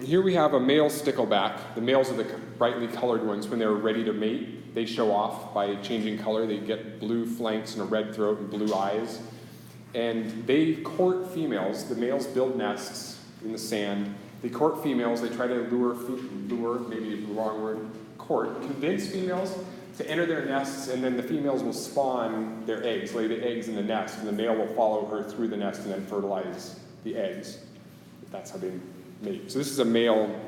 Here we have a male stickleback. The males are the brightly colored ones. When they're ready to mate, they show off by changing color. They get blue flanks and a red throat and blue eyes. And they court females. The males build nests in the sand. They court females. They try to lure, maybe the wrong word, court, convince females to enter their nests, and then the females will spawn their eggs, lay the eggs in the nest, and the male will follow her through the nest and then fertilize the eggs. That's how they mate. So this is a male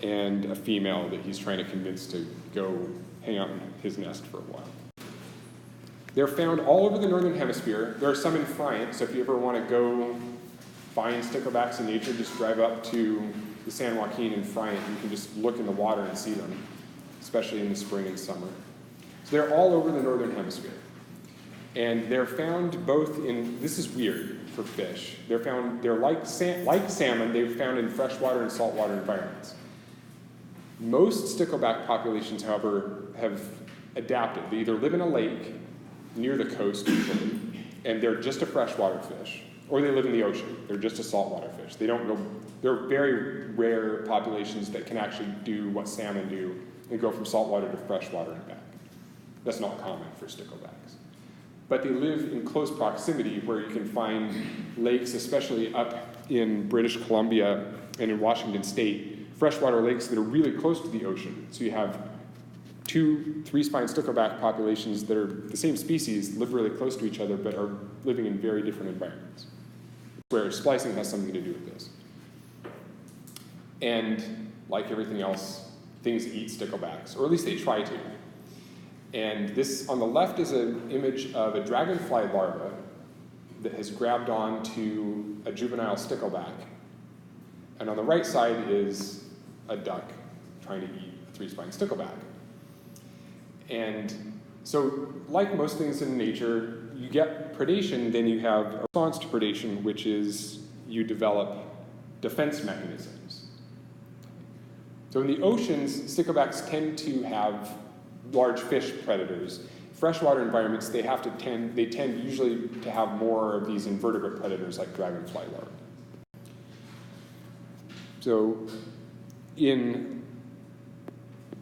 and a female that he's trying to convince to go hang out in his nest for a while. They're found all over the northern hemisphere. There are some in Friant, so if you ever want to go find sticklebacks in nature, just drive up to the San Joaquin in Friant. You can just look in the water and see them, especially in the spring and summer. So they're all over the northern hemisphere. And they're found both in, this is weird for fish, they're like salmon, they're found in freshwater and saltwater environments. Most stickleback populations, however, have adapted. They either live in a lake near the coast usually, and they're just a freshwater fish, or they live in the ocean. They're just a saltwater fish. They're very rare populations that can actually do what salmon do and go from saltwater to freshwater and back. That's not common for sticklebacks. But they live in close proximity where you can find lakes, especially up in British Columbia and in Washington State, freshwater lakes that are really close to the ocean. So you have 2 3-spine stickleback populations that are the same species, live really close to each other, but are living in very different environments, where splicing has something to do with this. And like everything else, things eat sticklebacks, or at least they try to. And this, on the left, is an image of a dragonfly larva that has grabbed on to a juvenile stickleback. And on the right side is a duck trying to eat a 3-spine stickleback. And so, like most things in nature, you get predation, then you have a response to predation, which is you develop defense mechanisms. So in the oceans, sticklebacks tend to have large fish predators. Freshwater environments, they tend usually to have more of these invertebrate predators like dragonfly larvae. So in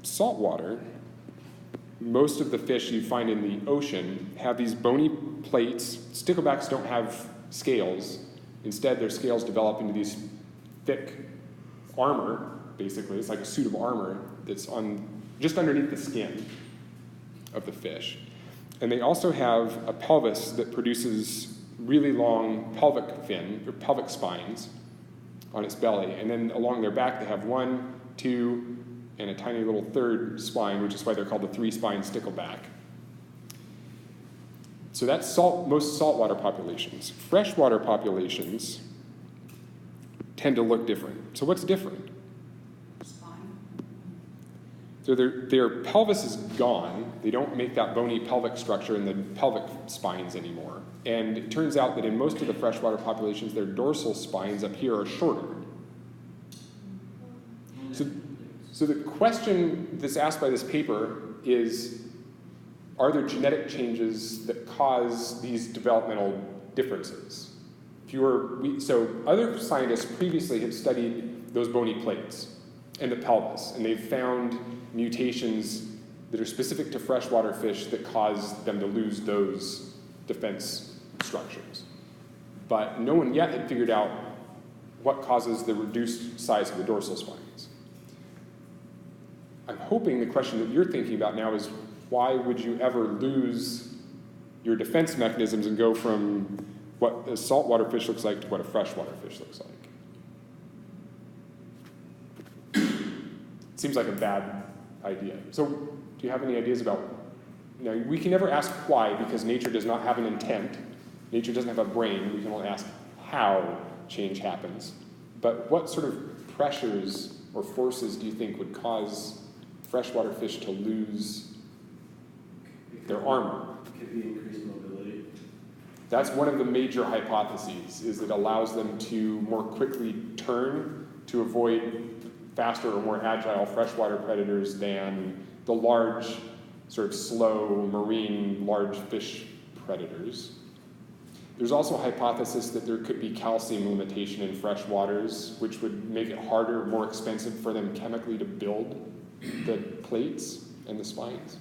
saltwater, most of the fish you find in the ocean have these bony plates. Sticklebacks don't have scales. Instead, their scales develop into these thick armor, basically. It's like a suit of armor that's just underneath the skin of the fish. And they also have a pelvis that produces really long pelvic fin, or pelvic spines on its belly. And then along their back, they have 1, 2, and a tiny little third spine, which is why they're called the 3-spine stickleback. So that's most saltwater populations. Freshwater populations tend to look different. So what's different? So their pelvis is gone. They don't make that bony pelvic structure in the pelvic spines anymore. And it turns out that in most of the freshwater populations, their dorsal spines up here are shorter. So the question that's asked by this paper is, are there genetic changes that cause these developmental differences? So other scientists previously have studied those bony plates and the pelvis, and they've found mutations that are specific to freshwater fish that cause them to lose those defense structures. But no one yet had figured out what causes the reduced size of the dorsal spines. I'm hoping the question that you're thinking about now is, why would you ever lose your defense mechanisms and go from what a saltwater fish looks like to what a freshwater fish looks like? It seems like a bad idea. So do you have any ideas about, we can never ask why, because nature does not have an intent. Nature doesn't have a brain. We can only ask how change happens. But what sort of pressures or forces do you think would cause freshwater fish to lose their armor? Could be increased mobility. That's one of the major hypotheses, is it allows them to more quickly turn to avoid faster or more agile freshwater predators than the large, sort of slow, marine, large fish predators. There's also a hypothesis that there could be calcium limitation in fresh waters, which would make it harder, more expensive for them chemically to build the plates and the spines.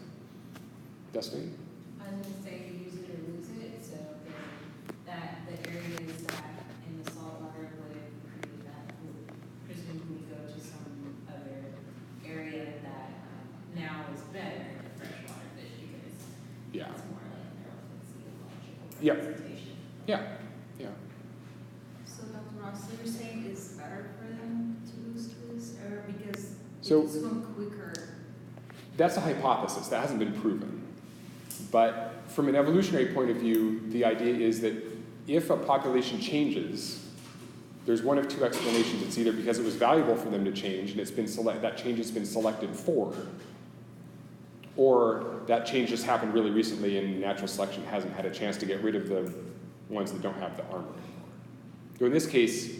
Destiny? I was going to say use it or lose it, so that the areas that in the saltwater would create that would presumably go to some other area that now is better in the freshwater fish because Yeah. it's more like an relevancy Yeah. representation. Yeah. Yeah. So Dr. Ross, so you're saying it's better for them to lose to this, or because So- they swim quicker? That's a hypothesis. That hasn't been proven. But from an evolutionary point of view, the idea is that if a population changes, there's one of two explanations. It's either because it was valuable for them to change and that change has been selected for, or that change just happened really recently and natural selection hasn't had a chance to get rid of the ones that don't have the armor anymore. So in this case,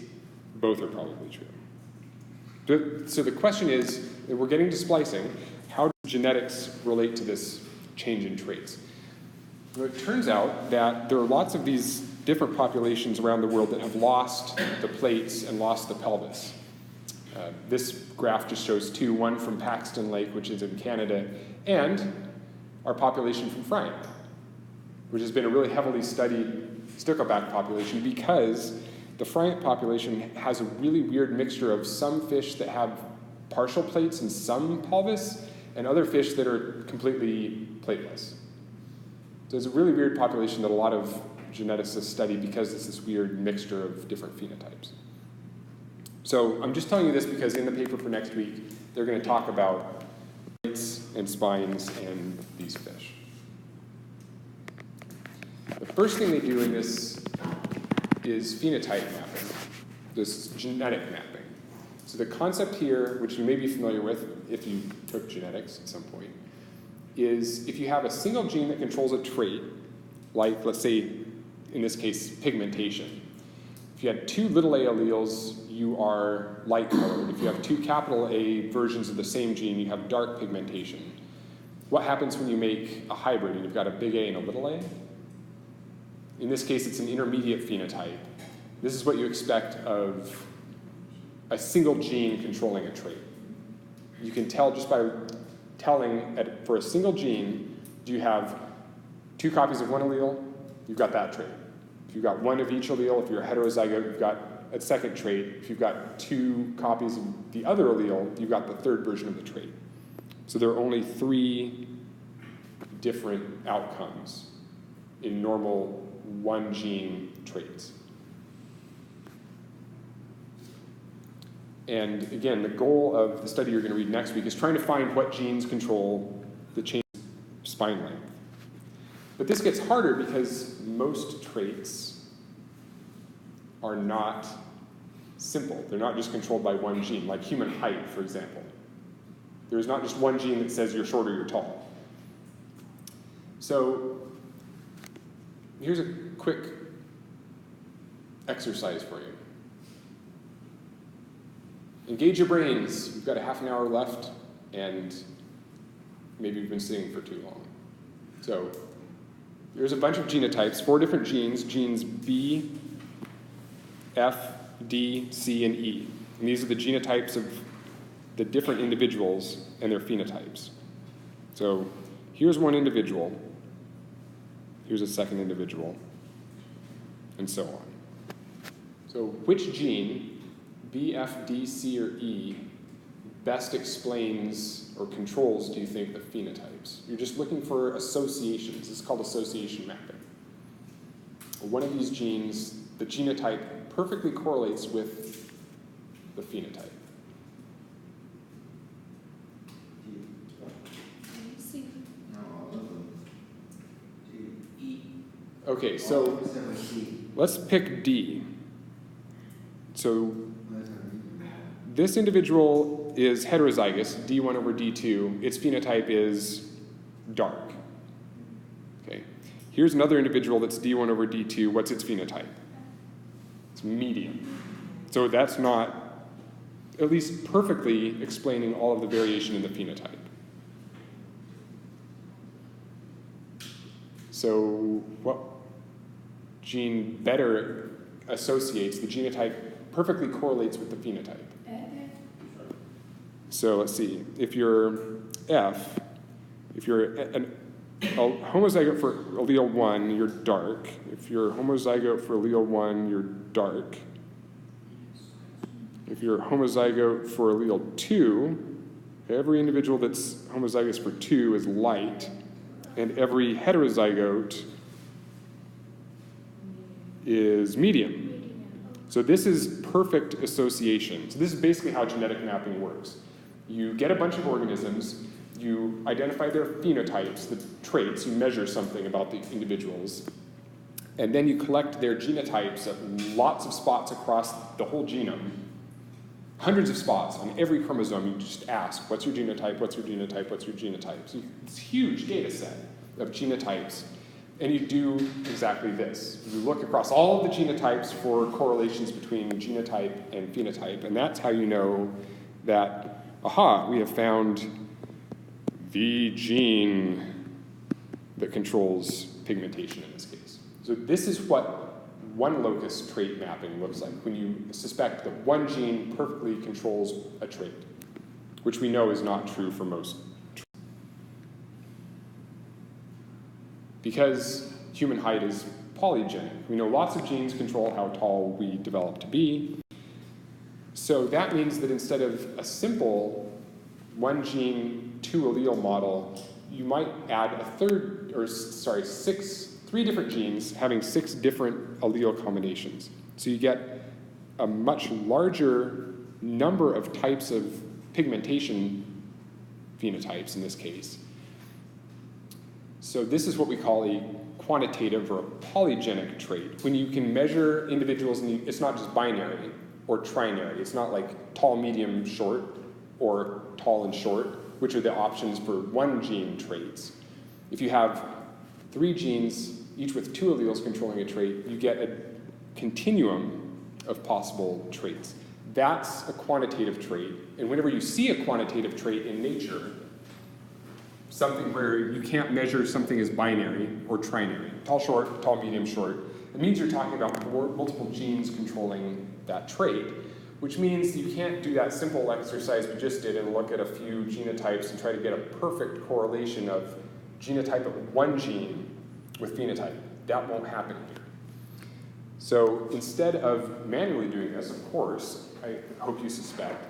both are probably true. So the question is, we're getting to splicing, how do genetics relate to this change in traits? Well, it turns out that there are lots of these different populations around the world that have lost the plates and lost the pelvis. This graph just shows two, one from Paxton Lake, which is in Canada, and our population from Friant, which has been a really heavily studied stickleback population because the Friant population has a really weird mixture of some fish that have partial plates and some pelvis, and other fish that are completely plateless. So it's a really weird population that a lot of geneticists study because it's this weird mixture of different phenotypes. So I'm just telling you this because in the paper for next week, they're going to talk about plates and spines and these fish. The first thing they do in this is phenotype mapping, this genetic mapping. So the concept here, which you may be familiar with if you took genetics at some point, is if you have a single gene that controls a trait, like let's say in this case pigmentation. If you had two little a alleles, you are light colored. If you have two capital A versions of the same gene, you have dark pigmentation. What happens when you make a hybrid and you've got a big A and a little a? In this case, it's an intermediate phenotype. This is what you expect of a single gene controlling a trait. You can tell just by telling for a single gene, do you have two copies of one allele? You've got that trait. If you've got one of each allele, if you're a heterozygote, you've got a second trait. If you've got two copies of the other allele, you've got the third version of the trait. So there are only 3 different outcomes in normal one gene traits. And again, the goal of the study you're going to read next week is trying to find what genes control the change in spine length. But this gets harder because most traits are not simple. They're not just controlled by one gene, like human height, for example. There's not just one gene that says you're short or you're tall. So here's a quick exercise for you. Engage your brains. We've got a half an hour left, and maybe you've been sitting for too long. So there's a bunch of genotypes, 4 different genes, genes B, F, D, C, and E. And these are the genotypes of the different individuals and their phenotypes. So here's one individual, here's a second individual, and so on. So which gene, B, F, D, C, or E, best explains or controls, do you think, the phenotypes? You're just looking for associations. This is called association mapping. One of these genes, the genotype perfectly correlates with the phenotype. Okay, so let's pick D. So this individual is heterozygous, D1 over D2. Its phenotype is dark. Okay. Here's another individual that's D1 over D2. What's its phenotype? It's medium. So that's not at least perfectly explaining all of the variation in the phenotype. So what gene better associates, the genotype perfectly correlates with the phenotype. So let's see, if you're F, if you're a homozygote for allele 1, you're dark. If you're homozygote for allele 1, you're dark. If you're homozygote for allele 2, every individual that's homozygous for 2 is light, and every heterozygote is medium. So this is perfect association. So this is basically how genetic mapping works. You get a bunch of organisms, you identify their phenotypes, the traits, you measure something about the individuals, and then you collect their genotypes at lots of spots across the whole genome. Hundreds of spots on every chromosome. You just ask, what's your genotype, what's your genotype, what's your genotype? So it's a huge data set of genotypes. And you do exactly this. You look across all of the genotypes for correlations between genotype and phenotype, and that's how you know that, aha, we have found the gene that controls pigmentation in this case. So this is what one locus trait mapping looks like when you suspect that one gene perfectly controls a trait, which we know is not true for most traits. Because human height is polygenic. We know lots of genes control how tall we develop to be. So that means that instead of a simple one gene, two allele model, you might add three different genes having 6 different allele combinations. So you get a much larger number of types of pigmentation phenotypes in this case. So this is what we call a quantitative or a polygenic trait. When you can measure individuals, and it's not just binary or trinary. It's not like tall, medium, short, or tall and short, which are the options for one gene traits. If you have 3 genes, each with 2 alleles controlling a trait, you get a continuum of possible traits. That's a quantitative trait. And whenever you see a quantitative trait in nature, something where you can't measure something as binary or trinary, tall, short, tall, medium, short, it means you're talking about multiple genes controlling that trait, which means you can't do that simple exercise we just did and look at a few genotypes and try to get a perfect correlation of genotype of one gene with phenotype. That won't happen here. So instead of manually doing this, of course, I hope you suspect,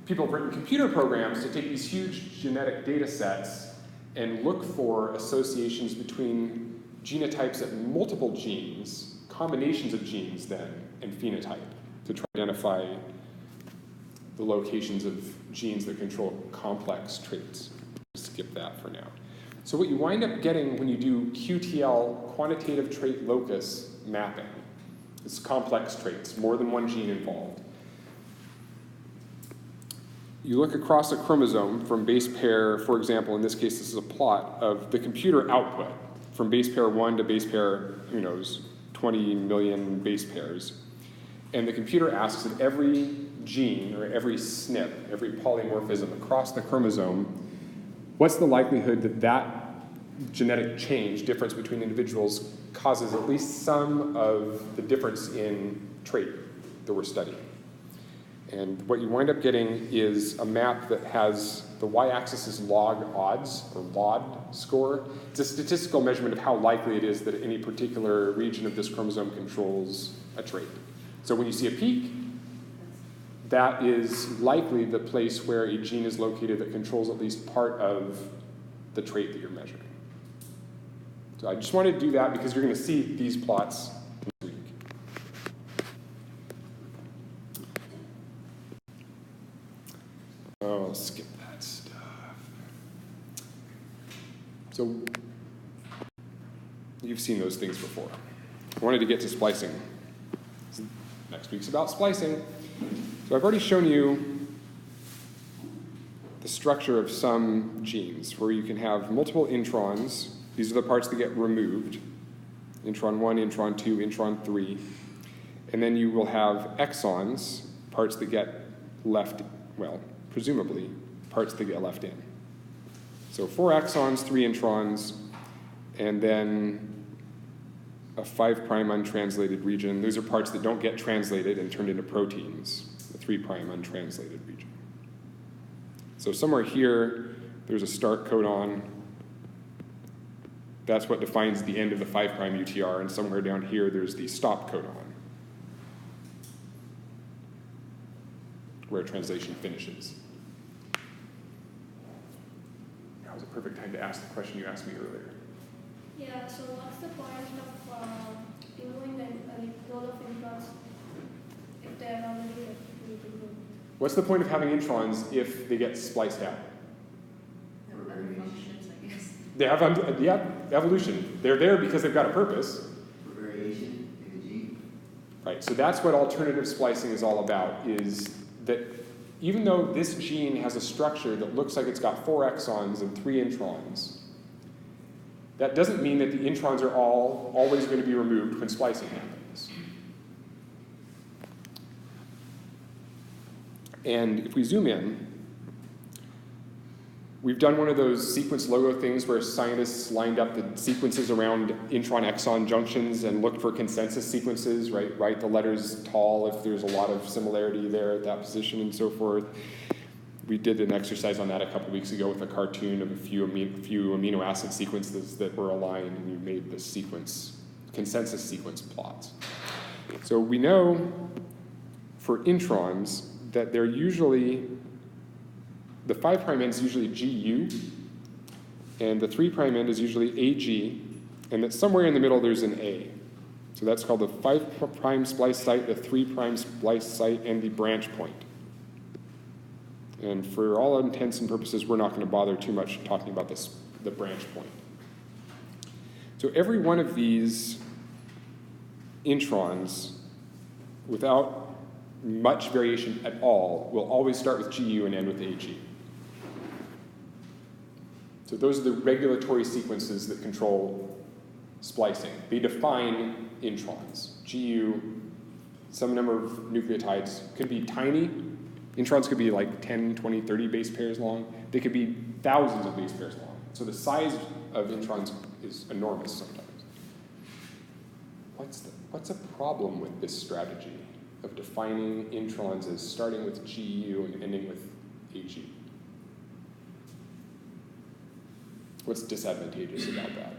people have written computer programs to take these huge genetic data sets and look for associations between genotypes of multiple genes, combinations of genes then, and phenotype to try to identify the locations of genes that control complex traits. Skip that for now. So what you wind up getting when you do QTL, quantitative trait locus mapping, is complex traits, more than one gene involved. You look across a chromosome from base pair, for example, in this case, this is a plot of the computer output from base pair 1 to base pair, 20 million base pairs. And the computer asks that every gene or every SNP, every polymorphism across the chromosome, what's the likelihood that that genetic change, difference between individuals, causes at least some of the difference in trait that we're studying? And what you wind up getting is a map that has the y-axis is log odds, or LOD score. It's a statistical measurement of how likely it is that any particular region of this chromosome controls a trait. So when you see a peak, that is likely the place where a gene is located that controls at least part of the trait that you're measuring. So I just wanted to do that because you're going to see these plots this week. Oh, I'll skip that stuff. So you've seen those things before. I wanted to get to splicing. Next week's about splicing. So I've already shown you the structure of some genes where you can have multiple introns. These are the parts that get removed. Intron 1, intron 2, intron 3. And then you will have exons, parts that get left, well, presumably, parts that get left in. So 4 exons, 3 introns, and then a 5' untranslated region. Those are parts that don't get translated and turned into proteins, the 3' untranslated region. So somewhere here, there's a start codon. That's what defines the end of the 5' UTR, and somewhere down here, there's the stop codon, where translation finishes. That was a perfect time to ask the question you asked me earlier. Yeah, so what's the point of removing the role of introns if they are already removed? What's the point of having introns if they get spliced out? There are other functions, I guess. They have, evolution. They're there because they've got a purpose. For variation in the gene. Right, so that's what alternative splicing is all about, is that even though this gene has a structure that looks like it's got 4 exons and 3 introns, that doesn't mean that the introns are always going to be removed when splicing happens. And if we zoom in, we've done one of those sequence logo things where scientists lined up the sequences around intron-exon junctions and looked for consensus sequences, right? Write the letters tall if there's a lot of similarity there at that position and so forth. We did an exercise on that a couple weeks ago with a cartoon of a few amino acid sequences that were aligned, and we made the consensus sequence plots. So we know for introns that they're usually, the 5' end is usually GU, and the 3' end is usually AG, and that somewhere in the middle there's an A. So that's called the 5' splice site, the 3' splice site, and the branch point. And for all intents and purposes, we're not going to bother too much talking about the branch point. So every one of these introns, without much variation at all, will always start with GU and end with AG. So those are the regulatory sequences that control splicing. They define introns. GU, some number of nucleotides, could be tiny. Introns could be like 10, 20, 30 base pairs long. They could be thousands of base pairs long. So the size of introns is enormous sometimes. What's a problem with this strategy of defining introns as starting with GU and ending with AG? What's disadvantageous about that?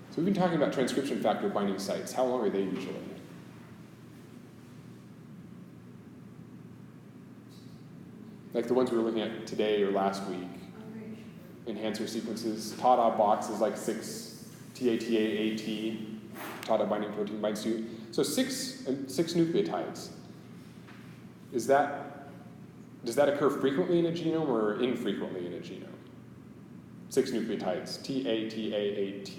So we've been talking about transcription factor binding sites. How long are they usually? Like the ones we were looking at today or last week. Enhancer sequences. TATA box is like 6 TATA-AT. TATA binding protein binds to. So six nucleotides. Does that occur frequently in a genome or infrequently in a genome? 6 nucleotides. TATA-AT.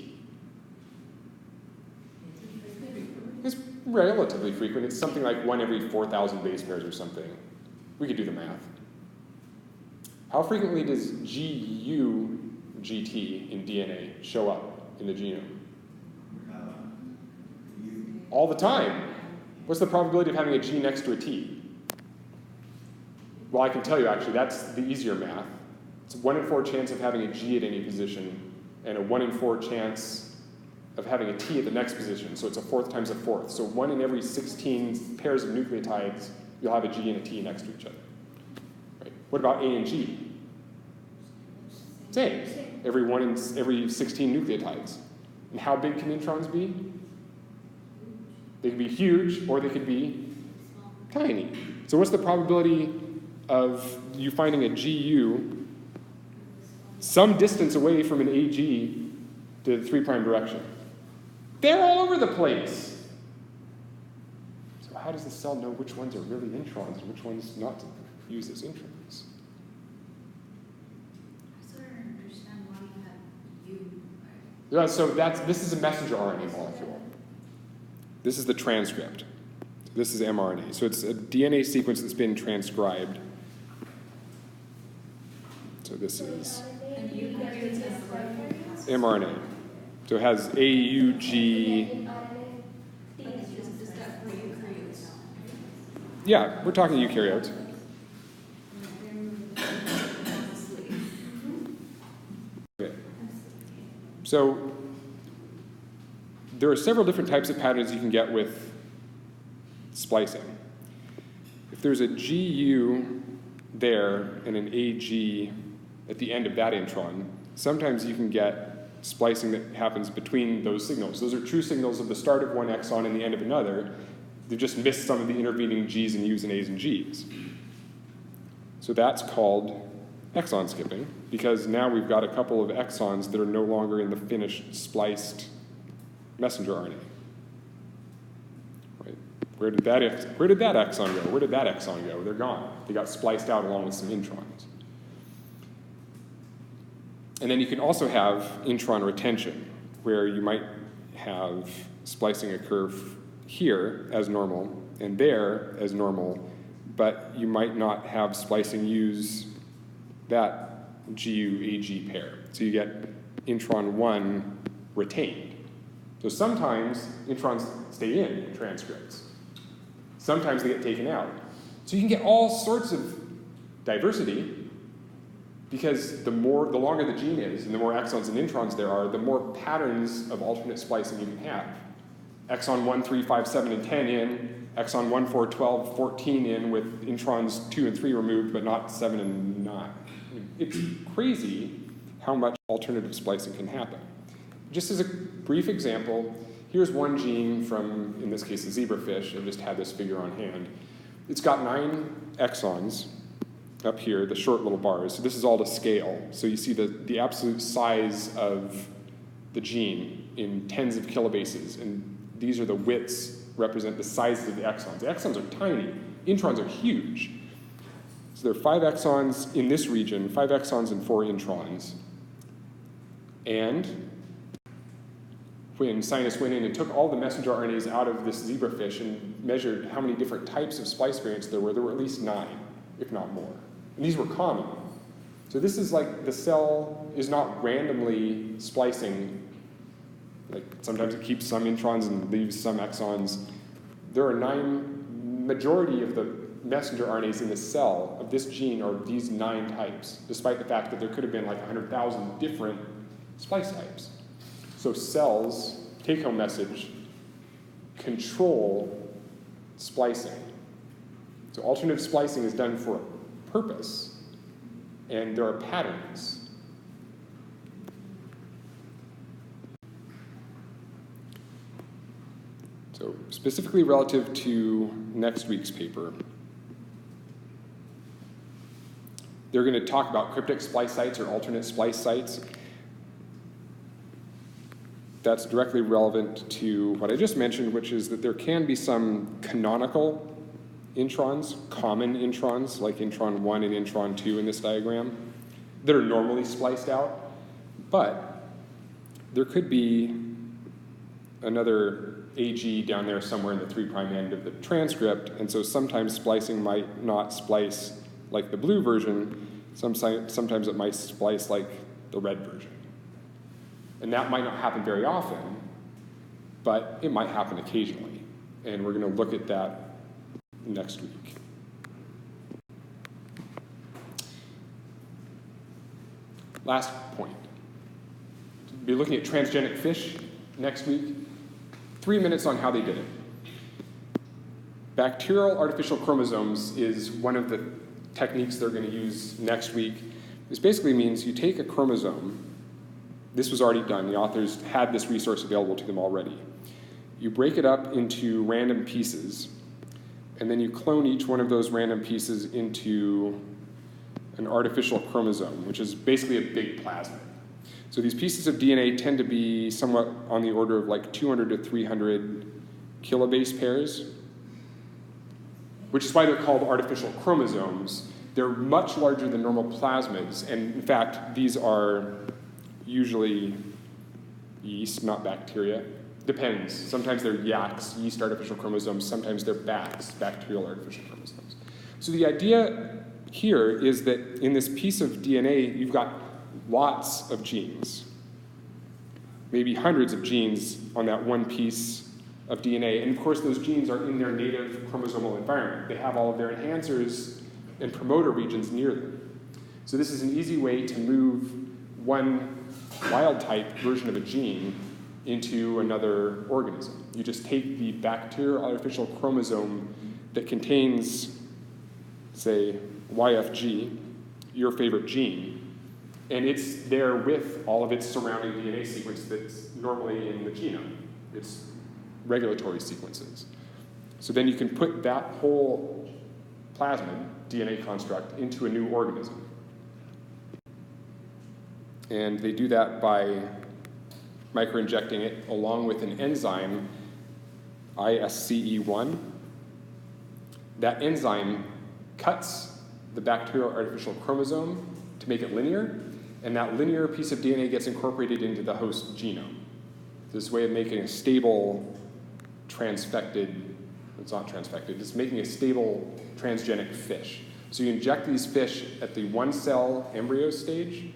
It's relatively frequent. It's something like 1 every 4,000 base pairs or something. We could do the math. How frequently does GU-GT in DNA show up in the genome? All the time. What's the probability of having a G next to a T? Well, I can tell you actually, that's the easier math. It's a 1 in 4 chance of having a G at any position, and a 1 in 4 chance of having a T at the next position, so it's a 4th times a 4th. So 1 in every 16 pairs of nucleotides, you'll have a G and a T next to each other. Right? What about A and G? Same. Every 1 in every 16 nucleotides. And how big can introns be? They can be huge, or they could be tiny. So what's the probability of you finding a GU some distance away from an AG to the 3' direction? They're all over the place. So how does the cell know which ones are really introns and which ones not to use as introns? I still don't understand why you have U. Yeah, so this is a messenger RNA molecule. This is the transcript. This is mRNA. So it's a DNA sequence that's been transcribed. So this is mRNA. So it has AUG. Yeah, we're talking eukaryotes. So there are several different types of patterns you can get with splicing. If there's a GU there and an AG at the end of that intron, sometimes you can get splicing that happens between those signals. Those are true signals of the start of one exon and the end of another. They've just missed some of the intervening Gs and Us and As and Gs. So that's called exon skipping, because now we've got a couple of exons that are no longer in the finished spliced messenger RNA. Right? Where did that exon go? Where did that exon go? They're gone. They got spliced out along with some introns. And then you can also have intron retention, where you might have splicing occur here as normal and there as normal, but you might not have splicing use that GU-AG pair. So you get intron 1 retained. So sometimes introns stay in transcripts. Sometimes they get taken out. So you can get all sorts of diversity, because the longer the gene is and the more exons and introns there are, the more patterns of alternate splicing you can have. Exon 1, 3, 5, 7, and 10 in, exon 1, 4, 12, 14 in with introns 2 and 3 removed, but not 7 and 9. It's crazy how much alternative splicing can happen. Just as a brief example, here's one gene from, in this case, a zebrafish. I just had this figure on hand. It's got 9 exons up here, the short little bars. So this is all to scale. So you see the absolute size of the gene in tens of kilobases, and these are the widths represent the sizes of the exons. The exons are tiny. Introns are huge. So there are 5 exons in this region, 5 exons and 4 introns. And when scientists went in and took all the messenger RNAs out of this zebrafish and measured how many different types of splice variants there were at least 9, if not more. And these were common. So this is like the cell is not randomly splicing. Like sometimes it keeps some introns and leaves some exons. There are 9, majority of the messenger RNAs in the cell of this gene are these 9 types, despite the fact that there could have been like 100,000 different splice types. So cells, take-home message, control splicing. So alternative splicing is done for a purpose, and there are patterns. So specifically relative to next week's paper, they're going to talk about cryptic splice sites or alternate splice sites. That's directly relevant to what I just mentioned, which is that there can be some canonical introns, common introns, like intron 1 and intron 2 in this diagram, that are normally spliced out. But there could be another AG down there somewhere in the 3' end of the transcript, and so sometimes splicing might not splice like the blue version, sometimes it might splice like the red version. And that might not happen very often, but it might happen occasionally. And we're going to look at that next week. Last point. We'll be looking at transgenic fish next week. 3 minutes on how they did it. Bacterial artificial chromosomes is one of the techniques they're going to use next week. This basically means you take a chromosome. This was already done. The authors had this resource available to them already. You break it up into random pieces, and then you clone each one of those random pieces into an artificial chromosome, which is basically a big plasmid. So these pieces of DNA tend to be somewhat on the order of like 200 to 300 kilobase pairs, which is why they're called artificial chromosomes. They're much larger than normal plasmids, and in fact, these are usually yeast, not bacteria. Depends. Sometimes they're YACs, yeast artificial chromosomes. Sometimes they're BACs, bacterial artificial chromosomes. So the idea here is that in this piece of DNA, you've got lots of genes, maybe hundreds of genes on that one piece of DNA. And of course, those genes are in their native chromosomal environment. They have all of their enhancers and promoter regions near them. So this is an easy way to move one wild type version of a gene into another organism. You just take the bacterial artificial chromosome that contains, say, YFG, your favorite gene, and it's there with all of its surrounding DNA sequence that's normally in the genome. It's regulatory sequences. So then you can put that whole plasmid DNA construct into a new organism. And they do that by microinjecting it along with an enzyme, ISCE1. That enzyme cuts the bacterial artificial chromosome to make it linear, and that linear piece of DNA gets incorporated into the host genome. This way of making a stable transfected, it's not transfected, it's making a stable transgenic fish. So you inject these fish at the one-cell embryo stage.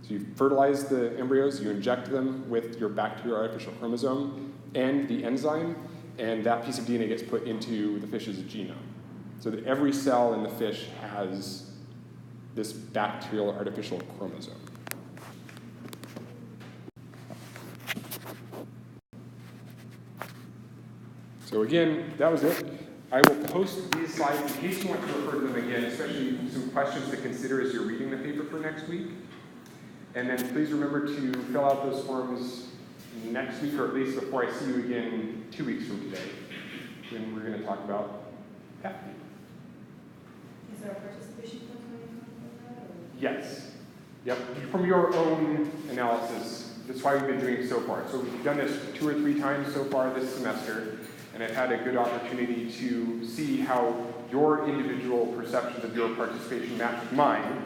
So you fertilize the embryos, you inject them with your bacterial artificial chromosome and the enzyme, and that piece of DNA gets put into the fish's genome. So that every cell in the fish has this bacterial artificial chromosome. So again, that was it. I will post these slides in case you want to refer to them again, especially some questions to consider as you're reading the paper for next week. And then please remember to fill out those forms next week, or at least before I see you again 2 weeks from today, when we're going to talk about PEP. Is there a participation plan? Yes. Yep. From your own analysis, that's why we've been doing it so far. So we've done this 2 or 3 times so far this semester, and I've had a good opportunity to see how your individual perceptions of your participation match with mine.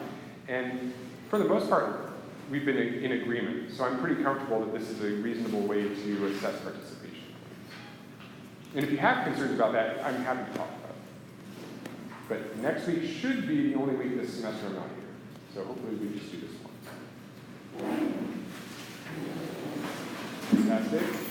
And for the most part, we've been in agreement. So I'm pretty comfortable that this is a reasonable way to assess participation. And if you have concerns about that, I'm happy to talk about it. But next week should be the only week this semester I'm not here. So hopefully we just do this one. Fantastic.